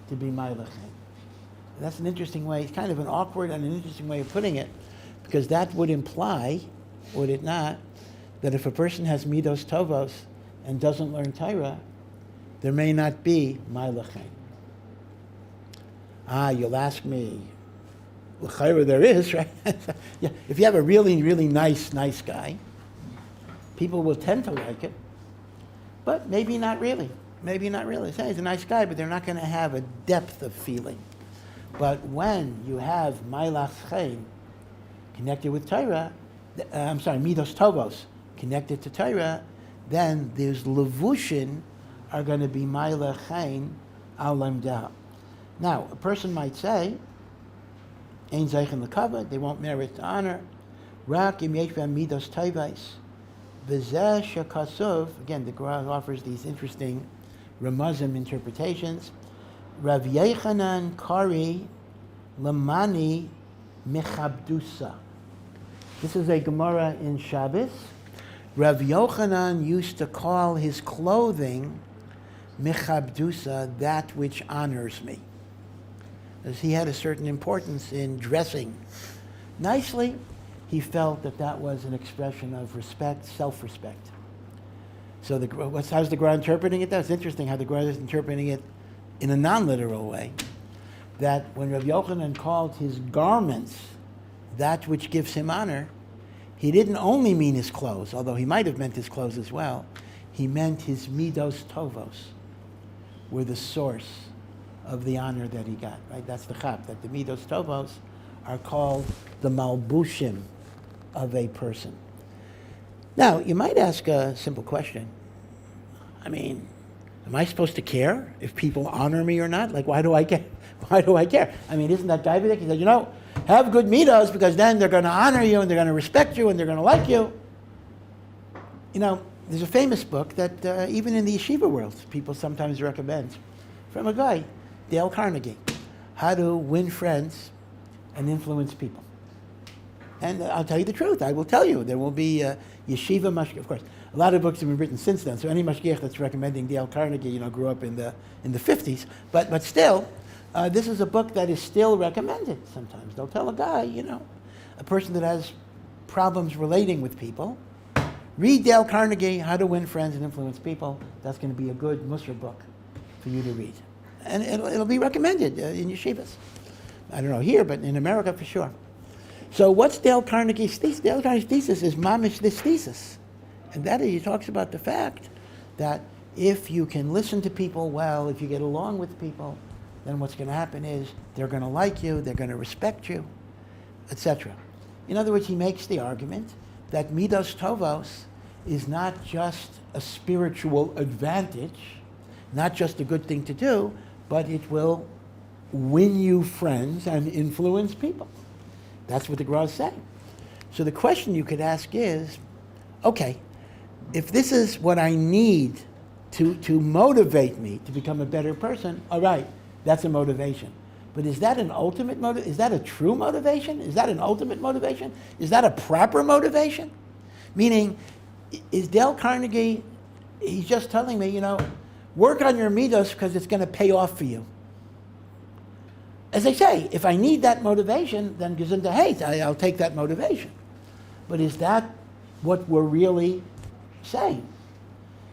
to be ma'alechein. That's an interesting way, it's kind of an awkward and an interesting way of putting it, because that would imply, would it not, that if a person has midos tovos and doesn't learn Torah, there may not be ma'alechein. You'll ask me, l'chayra there is, right? Yeah, if you have a really, really nice guy, people will tend to like it, but maybe not really. Maybe not really. Say he's a nice guy, but they're not going to have a depth of feeling. But when you have ma'alach chen connected with Torah, midos tovos connected to Torah, then there's levushin are going to be ma'alach chen al lemdah. Now, a person might say, ein zeichen lekavod, they won't merit to honor, rak im yesh b'hem midos tayvais, v'zeh shekasuv, again, the Gemara offers these interesting Ramazim interpretations, Rav Yechanan Kari Lamani Mechabdusa. This is a Gemara in Shabbos. Rav Yochanan used to call his clothing Mechabdusa, that which honors me. As he had a certain importance in dressing nicely he felt that that was an expression of respect, self-respect. So how's the Gemara interpreting it? That's interesting how the Gemara is interpreting it in a non-literal way. That when Rabbi Yochanan called his garments that which gives him honor, he didn't only mean his clothes, although he might have meant his clothes as well. He meant his Midos Tovos were the source of the honor that he got, right? That's the chap, that the Midos Tovos are called the Malbushim of a person. Now, you might ask a simple question. I mean, am I supposed to care if people honor me or not? Like, why do I care? Why do I care? I mean, isn't that diabetic? He said, have good midos because then they're going to honor you and they're going to respect you and they're going to like you. There's a famous book that even in the yeshiva world, people sometimes recommend from a guy, Dale Carnegie, How to Win Friends and Influence People. And I'll tell you the truth. I will tell you. There will be yeshiva mashgiach. Of course, a lot of books have been written since then. So any mashgiach that's recommending Dale Carnegie, grew up in the 50s. But still, this is a book that is still recommended sometimes. They'll tell a guy, a person that has problems relating with people, read Dale Carnegie, How to Win Friends and Influence People. That's going to be a good mussar book for you to read. And it'll be recommended in yeshivas. I don't know here, but in America for sure. So what's Dale Carnegie's thesis? Dale Carnegie's thesis is mamish this thesis. And that is, he talks about the fact that if you can listen to people well, if you get along with people, then what's going to happen is they're going to like you, they're going to respect you, etc. In other words, he makes the argument that Midos Tovos is not just a spiritual advantage, not just a good thing to do, but it will win you friends and influence people. That's what the Gemara is saying. So the question you could ask is, okay, if this is what I need to motivate me to become a better person, all right, that's a motivation. But is that an ultimate motivation? Is that a true motivation? Is that an ultimate motivation? Is that a proper motivation? Meaning, is Dale Carnegie, he's just telling me, work on your midos because it's going to pay off for you. As I say, if I need that motivation, then gesundheit hate, I'll take that motivation. But is that what we're really saying?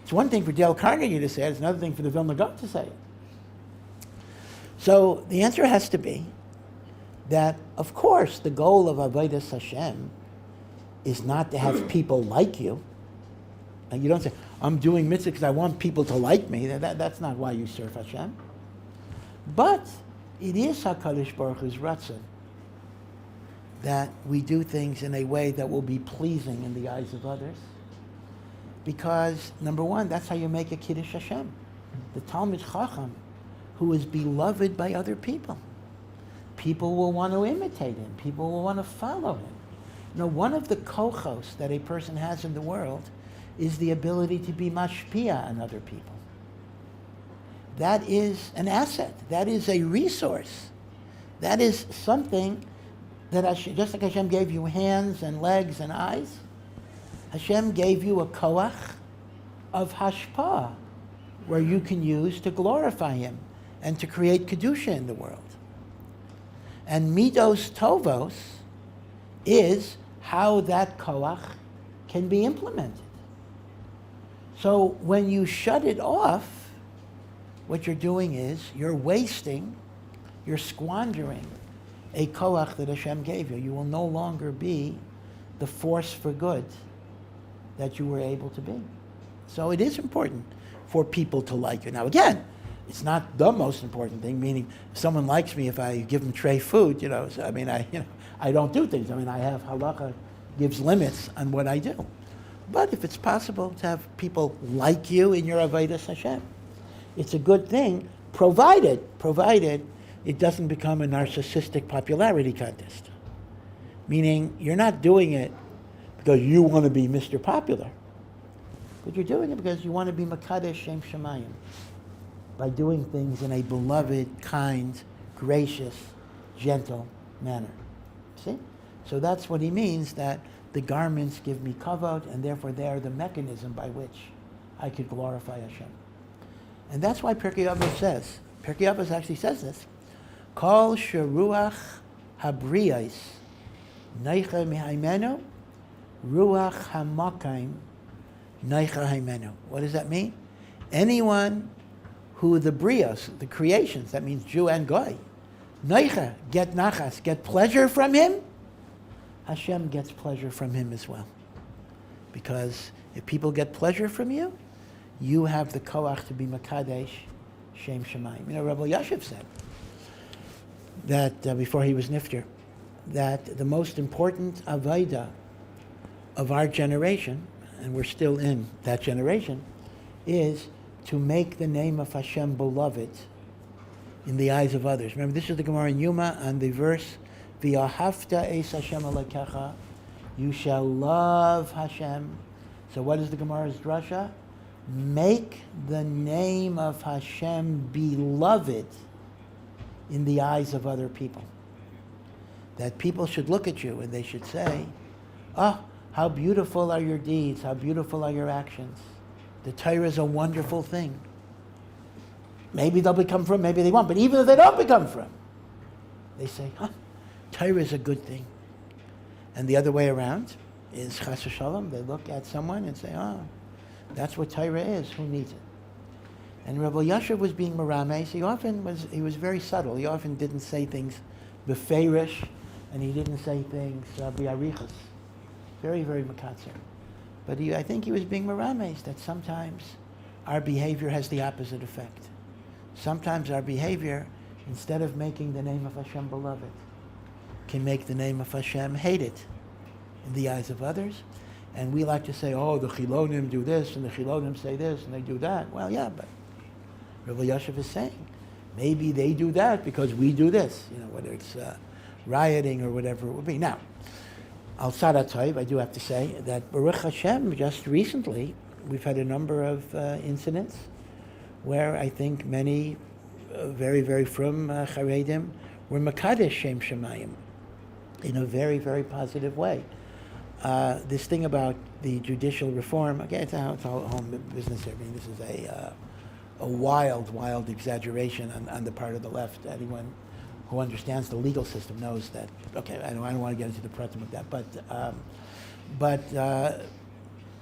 It's one thing for Dale Carnegie to say it, it's another thing for the Vilna Gaon to say it. So the answer has to be that, of course, the goal of Avodas Hashem is not to have people like you. And you don't say, I'm doing mitzvah because I want people to like me. That's not why you serve Hashem. But it is HaKadosh Baruch Hu's ratzon that we do things in a way that will be pleasing in the eyes of others. Because, number one, that's how you make a Kiddush Hashem. The Talmid Chacham, who is beloved by other people. People will want to imitate him. People will want to follow him. One of the kochos that a person has in the world is the ability to be mashpia on other people. That is an asset. That is a resource. That is something that Hashem, just like Hashem gave you hands and legs and eyes, Hashem gave you a koach of hashpah, where you can use to glorify him and to create kedusha in the world. And midos tovos is how that koach can be implemented. So when you shut it off, what you're doing is you're wasting, you're squandering a koach that Hashem gave you. You will no longer be the force for good that you were able to be. So it is important for people to like you. Now again, it's not the most important thing, meaning if someone likes me if I give them tray food, so, I don't do things. I have halacha gives limits on what I do. But if it's possible to have people like you in your avodas Hashem, it's a good thing, provided it doesn't become a narcissistic popularity contest. Meaning, you're not doing it because you want to be Mr. Popular, but you're doing it because you want to be Makadesh Shem Shemayim, by doing things in a beloved, kind, gracious, gentle manner. See? So that's what he means, that the garments give me kavod, and therefore they are the mechanism by which I could glorify Hashem. And that's why Pirkei Avos actually says this, Kol sheruach habriyos Neicha mihaimenu, ruach hamakim, neicha haimenu. What does that mean? Anyone who the brios, the creations, that means Jew and Goy, neicha, get nachas, get pleasure from him, Hashem gets pleasure from him as well. Because if people get pleasure from you, you have the koach to be makadesh shem shemayim. You know, Rabbi Yashiv said that before he was nifter, that the most important avodah of our generation, and we're still in that generation, is to make the name of Hashem beloved in the eyes of others. Remember, this is the Gemara in Yuma on the verse, V'ahavta es Hashem Elokecha, you shall love Hashem. So what is the Gemara's drasha? Make the name of Hashem beloved in the eyes of other people. That people should look at you and they should say, oh, how beautiful are your deeds, how beautiful are your actions. The Torah is a wonderful thing. Maybe they'll become from, maybe they won't, but even if they don't become from, they say, Torah is a good thing. And the other way around is chas v'shalom. They look at someone and say, that's what Torah is, who needs it? And Rabbi Yashiv was being merames. He was very subtle. He often didn't say things beferish, and he didn't say things biarichas. Very, very makatzer. But I think he was being merames, that sometimes our behavior has the opposite effect. Sometimes our behavior, instead of making the name of Hashem beloved, can make the name of Hashem hated in the eyes of others. And we like to say, the Chilonim do this, and the Chilonim say this, and they do that. Well, yeah, but Rabbi Yashiv is saying, maybe they do that because we do this, whether it's rioting or whatever it would be. Now, Al Sadat Tov, I do have to say that Baruch Hashem, just recently, we've had a number of incidents where I think many very, very frum Charedim were Makadesh Shem Shemayim in a very, very positive way. This thing about the judicial reform, again, it's a whole business here. I mean, this is a wild exaggeration on the part of the left. Anyone who understands the legal system knows that. Okay, I don't want to get into the pratim of that, but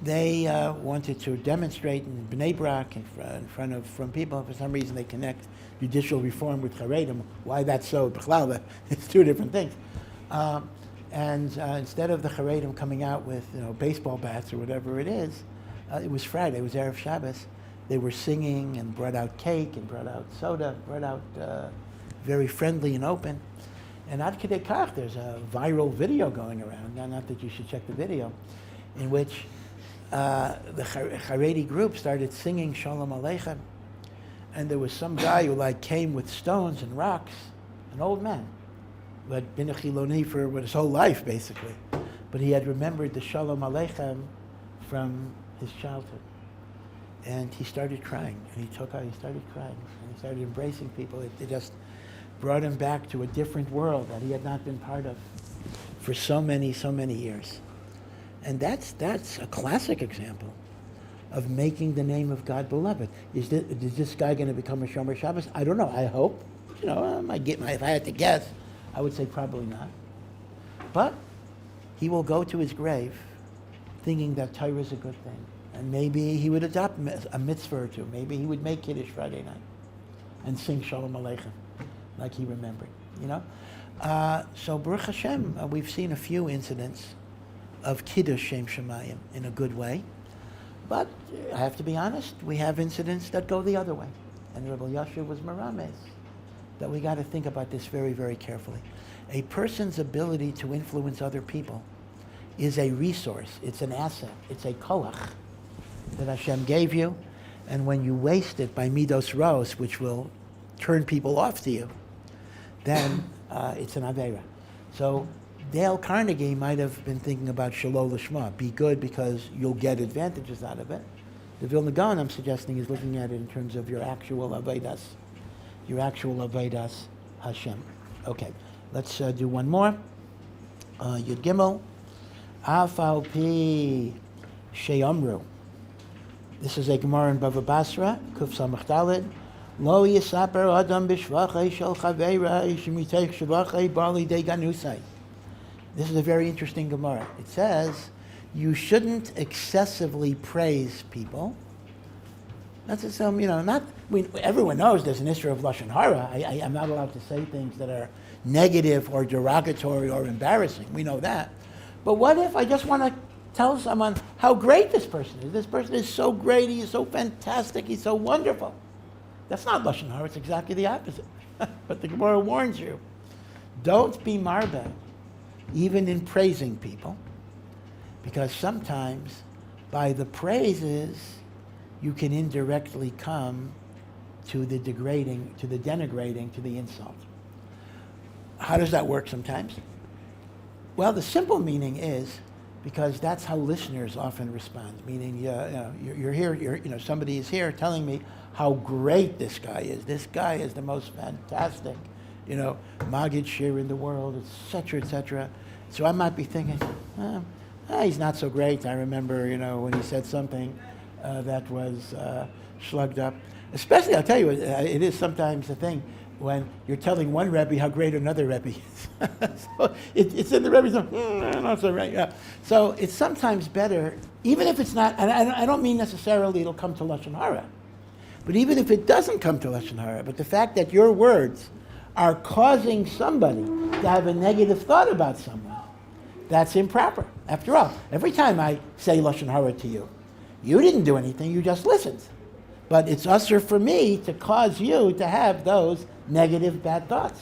they wanted to demonstrate in Bnei Brak in front of from people. For some reason, they connect judicial reform with Charedim. Why that's so? It's two different things. And instead of the Charedim coming out with baseball bats or whatever it is, it was Friday. It was Erev Shabbos. They were singing and brought out cake and brought out soda, brought out very friendly and open. And ad kedei kach, there's a viral video going around. Now, not that you should check the video, in which the Haredi group started singing Shalom Aleichem, and there was some guy who came with stones and rocks, an old man, who had been a Chiloni for his whole life basically, but he had remembered the Shalom Aleichem from his childhood, and he started crying, and he started crying, and he started embracing people. It just brought him back to a different world that he had not been part of for so many years. And that's a classic example of making the name of God beloved. Is this guy going to become a Shomer Shabbos? I don't know. I hope. If I had to guess, I would say probably not. But he will go to his grave thinking that Torah is a good thing. And maybe he would adopt a mitzvah or two. Maybe he would make Kiddush Friday night and sing Shalom Aleichem like he remembered. So Baruch Hashem, we've seen a few incidents of Kiddush Shem Shemayim in a good way. But I have to be honest, we have incidents that go the other way. And Rabbi Yashiv was merames, that we got to think about this very, very carefully. A person's ability to influence other people is a resource, it's an asset, it's a koach that Hashem gave you, and when you waste it by Midos Ros, which will turn people off to you, then it's an Aveira. So Dale Carnegie might have been thinking about Shalom Lishma, be good because you'll get advantages out of it. The Vilna Gaon, I'm suggesting, is looking at it in terms of your actual Aveidas Hashem. Okay, let's do one more. Yud Gimel, Afal Pi Sheyamru. This is a Gemara in Bava Basra, Kuf Samach Daled. Lo yisaper adam b'shvachei shel chaveira shemitech shvachei bali de ganusai. This is a very interesting Gemara. It says, you shouldn't excessively praise people. That's some, everyone knows there's an issue of Lashon Hara. I'm not allowed to say things that are negative or derogatory or embarrassing. We know that. But what if I just want to tell someone how great this person is? This person is so great, he is so fantastic, he's so wonderful. That's not Lashon Hara, it's exactly the opposite. But the Gemara warns you, don't be marbeh, even in praising people, because sometimes by the praises, you can indirectly come to the degrading, to the denigrating, to the insult. How does that work sometimes? Well, the simple meaning is because that's how listeners often respond. Meaning, you're here, somebody is here telling me how great this guy is. This guy is the most fantastic, Maggid Shir in the world, etc., etc. So I might be thinking, he's not so great. I remember, when he said something that was slugged up. Especially, I'll tell you, it is sometimes a thing when you're telling one Rebbe how great another Rebbe is. So it's in the Rebbe's, not so right. Yeah. So it's sometimes better, even if it's not, and I don't mean necessarily it'll come to Lashon Hara, but even if it doesn't come to Lashon Hara, but the fact that your words are causing somebody to have a negative thought about someone, that's improper. After all, every time I say Lashon Hara to you, you didn't do anything, you just listened. But it's usher for me to cause you to have those negative, bad thoughts,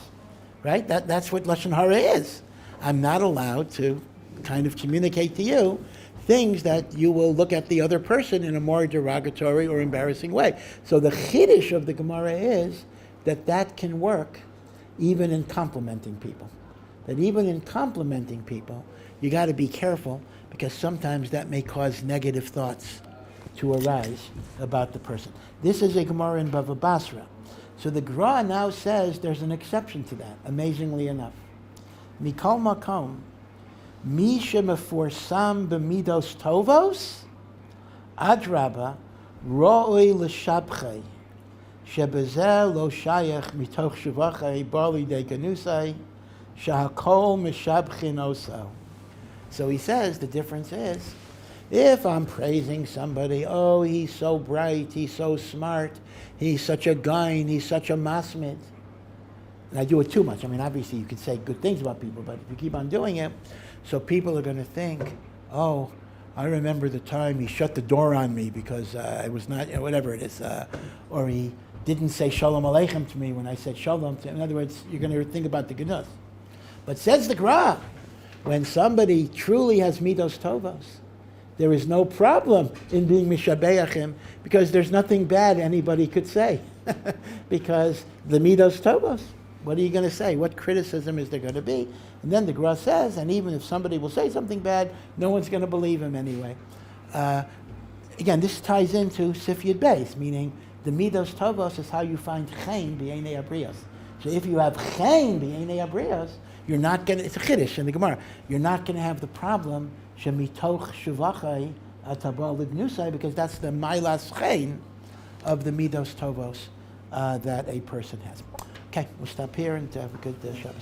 right? That's what Lashon Hara is. I'm not allowed to kind of communicate to you things that you will look at the other person in a more derogatory or embarrassing way. So the chiddush of the Gemara is that can work even in complimenting people. That even in complimenting people, you got to be careful because sometimes that may cause negative thoughts to arise about the person. This is a Gemara in Bava Basra. So the Gra now says there's an exception to that, amazingly enough. Mikol makom, mi shemeforsam b'midos tovos, adraba, ro'oi l'shabchei, shebezeh lo shayach mitoch shuvachei bali de ganusai, shahakol mishabchin oso. So he says the difference is, if I'm praising somebody, he's so bright, he's so smart, he's such a gain, he's such a masmid, and I do it too much. I mean, obviously you could say good things about people, but if you keep on doing it, so people are going to think, I remember the time he shut the door on me because I was not, whatever it is, or he didn't say shalom aleichem to me when I said shalom to him. In other words, you're going to think about the gnus. But says the Gra, when somebody truly has midos tovos, there is no problem in being mishabeach him because there's nothing bad anybody could say. Because the midos tovos, what are you going to say? What criticism is there going to be? And then the Gra says, and even if somebody will say something bad, no one's going to believe him anyway. Again, this ties into Sif Yud Beis, meaning the midos tovos is how you find chen b'einei abrios. So if you have chen b'einei abrios, you're not going to, it's a chiddush in the Gemara, you're not going to have the problem shemitoch shuvachai atabal libnusai, because that's the mailas chen of the midos tovos that a person has. Okay, we'll stop here and have a good Shabbos.